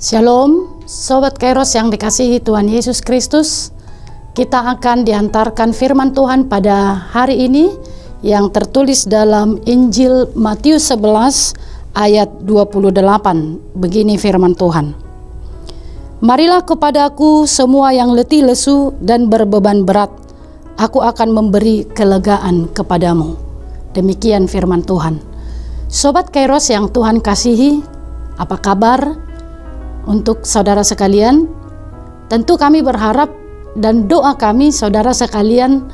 Shalom, Sobat Kairos yang dikasihi Tuhan Yesus Kristus. Kita akan diantarkan firman Tuhan pada hari ini yang tertulis dalam Injil Matius 11 ayat 28. Begini firman Tuhan. Marilah kepadaku semua yang letih lesu dan berbeban berat, aku akan memberi kelegaan kepadamu. Demikian firman Tuhan. Sobat Kairos yang Tuhan kasihi, apa kabar? Untuk saudara sekalian, tentu kami berharap dan doa kami saudara sekalian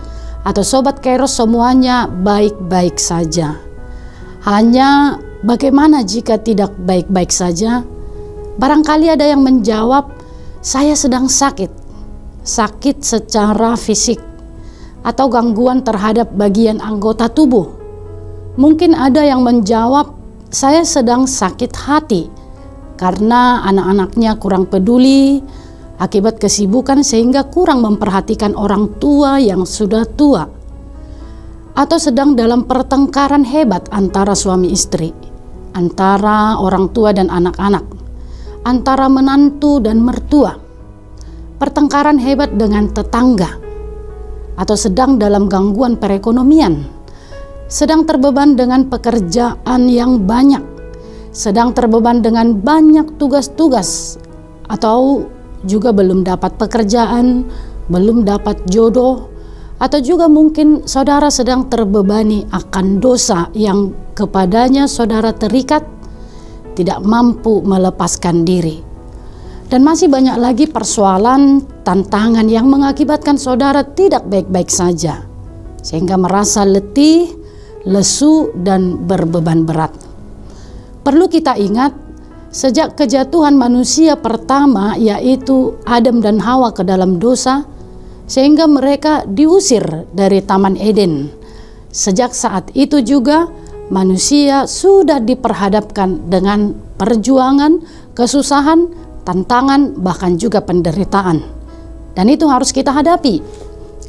atau Sobat Kairos semuanya baik-baik saja. Hanya bagaimana jika tidak baik-baik saja? Barangkali ada yang menjawab, saya sedang sakit secara fisik atau gangguan terhadap bagian anggota tubuh. Mungkin ada yang menjawab, saya sedang sakit hati karena anak-anaknya kurang peduli akibat kesibukan sehingga kurang memperhatikan orang tua yang sudah tua. Atau sedang dalam pertengkaran hebat antara suami istri, antara orang tua dan anak-anak, antara menantu dan mertua, pertengkaran hebat dengan tetangga, atau sedang dalam gangguan perekonomian, sedang terbeban dengan pekerjaan yang banyak, sedang terbeban dengan banyak tugas-tugas, atau juga belum dapat pekerjaan, belum dapat jodoh, atau juga mungkin saudara sedang terbebani akan dosa yang kepadanya saudara terikat, tidak mampu melepaskan diri. Dan masih banyak lagi persoalan, tantangan yang mengakibatkan saudara tidak baik-baik saja, sehingga merasa letih, lesu, dan berbeban berat. Perlu kita ingat, sejak kejatuhan manusia pertama yaitu Adam dan Hawa ke dalam dosa, sehingga mereka diusir dari Taman Eden. Sejak saat itu juga manusia sudah diperhadapkan dengan perjuangan, kesusahan, tantangan, bahkan juga penderitaan. Dan itu harus kita hadapi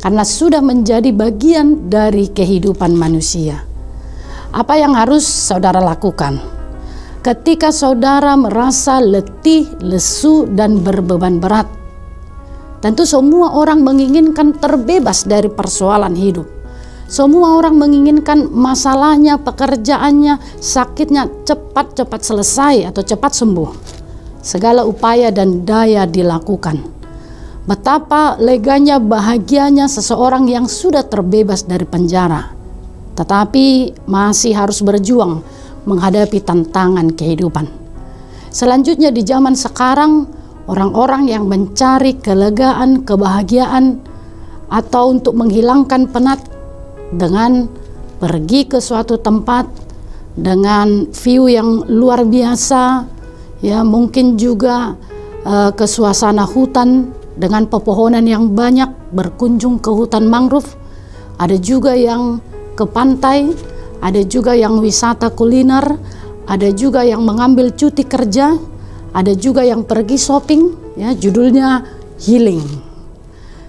karena sudah menjadi bagian dari kehidupan manusia. Apa yang harus saudara lakukan ketika saudara merasa letih, lesu, dan berbeban berat? Tentu semua orang menginginkan terbebas dari persoalan hidup. Semua orang menginginkan masalahnya, pekerjaannya, sakitnya cepat-cepat selesai atau cepat sembuh. Segala upaya dan daya dilakukan. Betapa leganya, bahagianya seseorang yang sudah terbebas dari penjara, tetapi masih harus berjuang menghadapi tantangan kehidupan. Selanjutnya di zaman sekarang, orang-orang yang mencari kelegaan, kebahagiaan, atau untuk menghilangkan penat dengan pergi ke suatu tempat dengan view yang luar biasa, ya mungkin juga ke suasana hutan dengan pepohonan yang banyak, berkunjung ke hutan mangrove. Ada juga yang ke pantai, ada juga yang wisata kuliner, ada juga yang mengambil cuti kerja, ada juga yang pergi shopping, ya judulnya healing.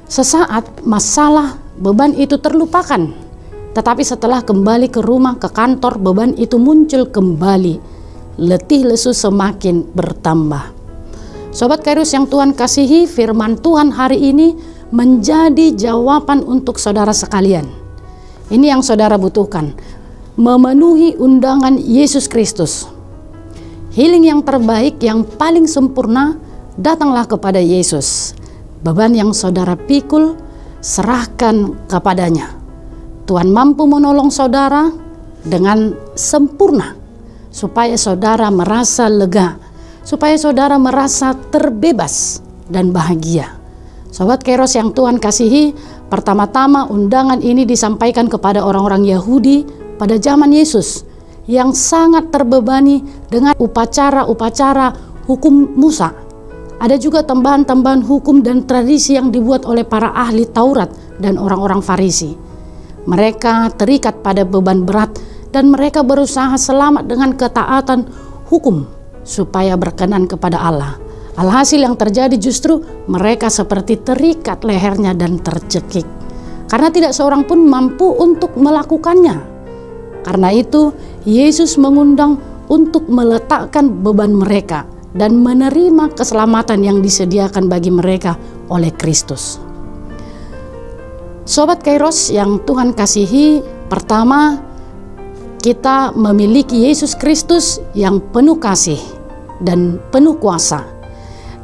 Sesaat masalah, beban itu terlupakan, tetapi setelah kembali ke rumah, ke kantor, beban itu muncul kembali. Letih lesu semakin bertambah. Sobat Kairos yang Tuhan kasihi, firman Tuhan hari ini menjadi jawaban untuk saudara sekalian. Ini yang saudara butuhkan, memenuhi undangan Yesus Kristus. Healing yang terbaik, yang paling sempurna, datanglah kepada Yesus. Beban yang saudara pikul, serahkan kepadanya. Tuhan mampu menolong saudara dengan sempurna, supaya saudara merasa lega, supaya saudara merasa terbebas dan bahagia. Sobat Kairos yang Tuhan kasihi, pertama-tama undangan ini disampaikan kepada orang-orang Yahudi pada zaman Yesus yang sangat terbebani dengan upacara-upacara hukum Musa. Ada juga tambahan-tambahan hukum dan tradisi yang dibuat oleh para ahli Taurat dan orang-orang Farisi. Mereka terikat pada beban berat dan mereka berusaha selamat dengan ketaatan hukum supaya berkenan kepada Allah. Alhasil yang terjadi justru mereka seperti terikat lehernya dan tercekik, karena tidak seorang pun mampu untuk melakukannya. Karena itu Yesus mengundang untuk meletakkan beban mereka dan menerima keselamatan yang disediakan bagi mereka oleh Kristus. Sobat Kairos yang Tuhan kasihi, pertama, kita memiliki Yesus Kristus yang penuh kasih dan penuh kuasa.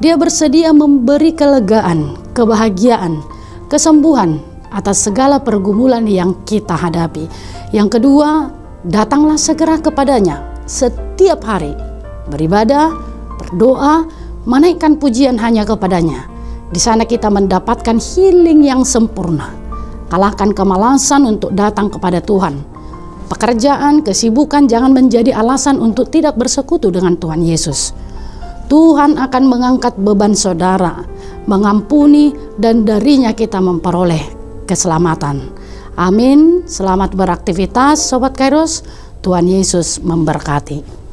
Dia bersedia memberi kelegaan, kebahagiaan, kesembuhan atas segala pergumulan yang kita hadapi. Yang kedua, datanglah segera kepadanya setiap hari, beribadah, berdoa, menaikkan pujian hanya kepadanya. Di sana kita mendapatkan healing yang sempurna. Kalahkan kemalasan untuk datang kepada Tuhan. Pekerjaan, kesibukan jangan menjadi alasan untuk tidak bersekutu dengan Tuhan Yesus. Tuhan akan mengangkat beban saudara, mengampuni, dan darinya kita memperoleh keselamatan. Amin. Selamat beraktivitas Sobat Kairos. Tuhan Yesus memberkati.